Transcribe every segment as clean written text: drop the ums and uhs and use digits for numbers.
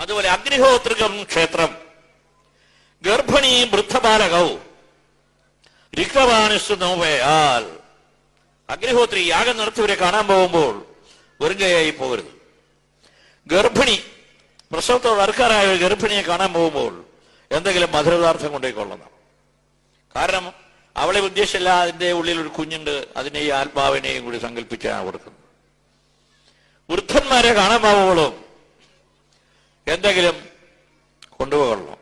അതുപോലെ അഗ്നിഹോത്രികം ക്ഷേത്രം ഗർഭിണി വൃദ്ധബാലകവും രിക്തവാനിസ് നോവയാൽ. അഗ്നിഹോത്രി യാഗം നടത്തിയവരെ കാണാൻ പോകുമ്പോൾ വെറുങ്കയായി പോകരുത്. ഗർഭിണി, പ്രസവത്തോട് അടുക്കാറായ ഒരു ഗർഭിണിയെ കാണാൻ പോകുമ്പോൾ എന്തെങ്കിലും മധുരപദാർത്ഥം കൊണ്ടേക്കൊള്ളണം. കാരണം അവളെ ഉദ്ദേശിച്ചല്ല, അതിൻ്റെ ഉള്ളിൽ ഒരു കുഞ്ഞുണ്ട്, അതിനെ ഈ ആത്മാവിനെയും കൂടി സങ്കല്പിച്ചാണ് കൊടുക്കുന്നത്. വൃദ്ധന്മാരെ കാണാൻ പോകുമ്പോഴും എന്തെങ്കിലും കൊണ്ടുപോകണം.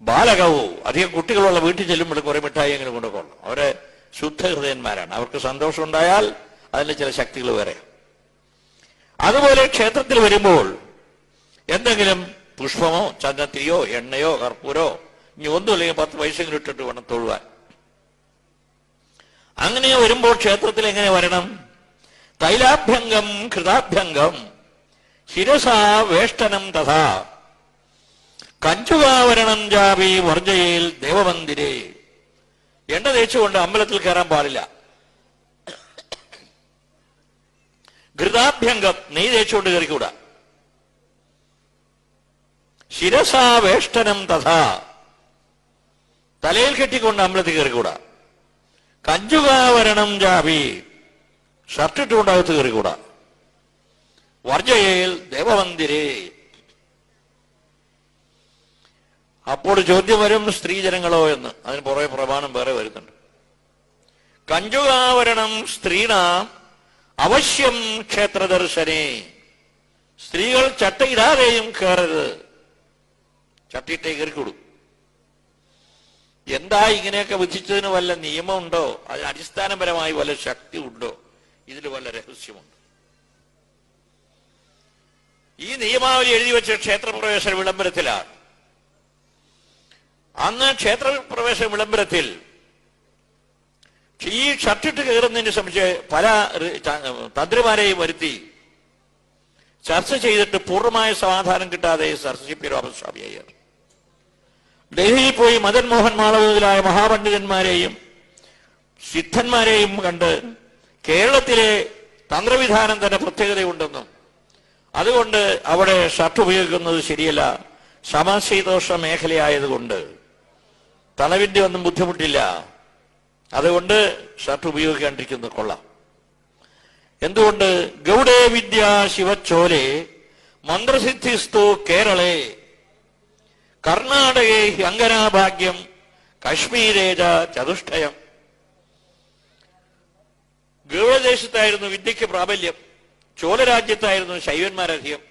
ബാലകവും അധികം കുട്ടികളുള്ള വീട്ടിൽ ചെല്ലുമ്പോൾ കുറെ മിഠായി എങ്ങനെ കൊണ്ടുപോകണം. അവരെ ശുദ്ധഹൃദയന്മാരാണ്. അവർക്ക് സന്തോഷം ഉണ്ടായാൽ അതിന് ചില ശക്തികൾ വേറെ. അതുപോലെ ക്ഷേത്രത്തിൽ വരുമ്പോൾ എന്തെങ്കിലും പുഷ്പമോ ചന്ദനത്തിരിയോ എണ്ണയോ കർപ്പൂരോ ഇനി ഒന്നുമില്ലെങ്കിൽ 10 പൈസയെങ്കിലും ഇട്ടിട്ട് വേണം തൊഴുവാൻ. അങ്ങനെ വരുമ്പോൾ ക്ഷേത്രത്തിൽ എങ്ങനെ വരണം? തൈലാഭ്യംഗം കൃതാഭ്യംഗം ശിരസാ വേഷ്ടനം തഥാ കഞ്ചുകാവരണം ജാപി വർജയിൽ ദേവമന്ദിരേ. എണ്ണ തേച്ചുകൊണ്ട് അമ്പലത്തിൽ കയറാൻ പാടില്ല. ഘൃതാഭ്യംഗം നെയ് തേച്ചുകൊണ്ട് കയറിക്കൂടാ. ശിരസാ വേഷ്ടനം തഥാ തലയിൽ കെട്ടിക്കൊണ്ട് അമ്പലത്തിൽ കയറിക്കൂടാ. കഞ്ചുകാവരണം ജാപി ഷർട്ടിട്ടുകൊണ്ട് അകത്ത് കയറിക്കൂടാ. വർജയിൽ ദേവമന്ദിരേ. അപ്പോൾ ചോദ്യം വരും, സ്ത്രീജനങ്ങളോ എന്ന്. അതിന് പുറകെ പ്രമാണം വേറെ വരുന്നുണ്ട്. കഞ്ചുകാവരണം സ്ത്രീണ അവശ്യം ക്ഷേത്രദർശനേ. സ്ത്രീകൾ ചട്ടയിടാതെയും കയറരുത്. ചട്ടിയിട്ടേ കയറിക്കൂടും. എന്താ ഇങ്ങനെയൊക്കെ വിധിച്ചതിന് വല്ല നിയമമുണ്ടോ? അതിന് അടിസ്ഥാനപരമായി വല്ല ശക്തി ഉണ്ടോ? ഇതിൽ വല്ല രഹസ്യമുണ്ട്? ഈ നിയമാവലി എഴുതി വെച്ച ക്ഷേത്രപ്രവേശന വിളംബരത്തിലാണ്. അന്ന് ക്ഷേത്രപ്രവേശന വിളംബരത്തിൽ ഈ ഷർട്ടിട്ട് കയറുന്നതിനെ സംബന്ധിച്ച് പല തന്ത്രിമാരെയും വരുത്തി ചർച്ച ചെയ്തിട്ട് പൂർണ്ണമായ സമാധാനം കിട്ടാതെ സർസിപ്പി രാമസ്വാമിയായി ഡൽഹിയിൽ പോയി മദൻ മോഹൻ മാളവ മുതലായ മഹാപണ്ഡിതന്മാരെയും സിദ്ധന്മാരെയും കണ്ട് കേരളത്തിലെ തന്ത്രവിധാനം തന്നെ പ്രത്യേകതയുണ്ടെന്നും അതുകൊണ്ട് അവിടെ ഷർട്ട് ഉപയോഗിക്കുന്നത് ശരിയല്ല, സമശീതോഷ്ണ മേഖലയായതുകൊണ്ട് തണവിന്റെ ഒന്നും ബുദ്ധിമുട്ടില്ല, അതുകൊണ്ട് ഷർട്ട് ഉപയോഗിക്കാണ്ടിരിക്കുന്നത് കൊള്ളാം. എന്തുകൊണ്ട്? ഗൗഡേ വിദ്യ ശിവച്ചോലെ മന്ത്രസിദ്ധിസ്തു കേരളേ കർണാടകേ അങ്കനാഭാഗ്യം കശ്മീരേജ ചതുഷ്ടയം. ഗൗഡദേശത്തായിരുന്നു വിദ്യയ്ക്ക് പ്രാബല്യം, ചോളരാജ്യത്തായിരുന്നു ശൈവന്മാരധികം.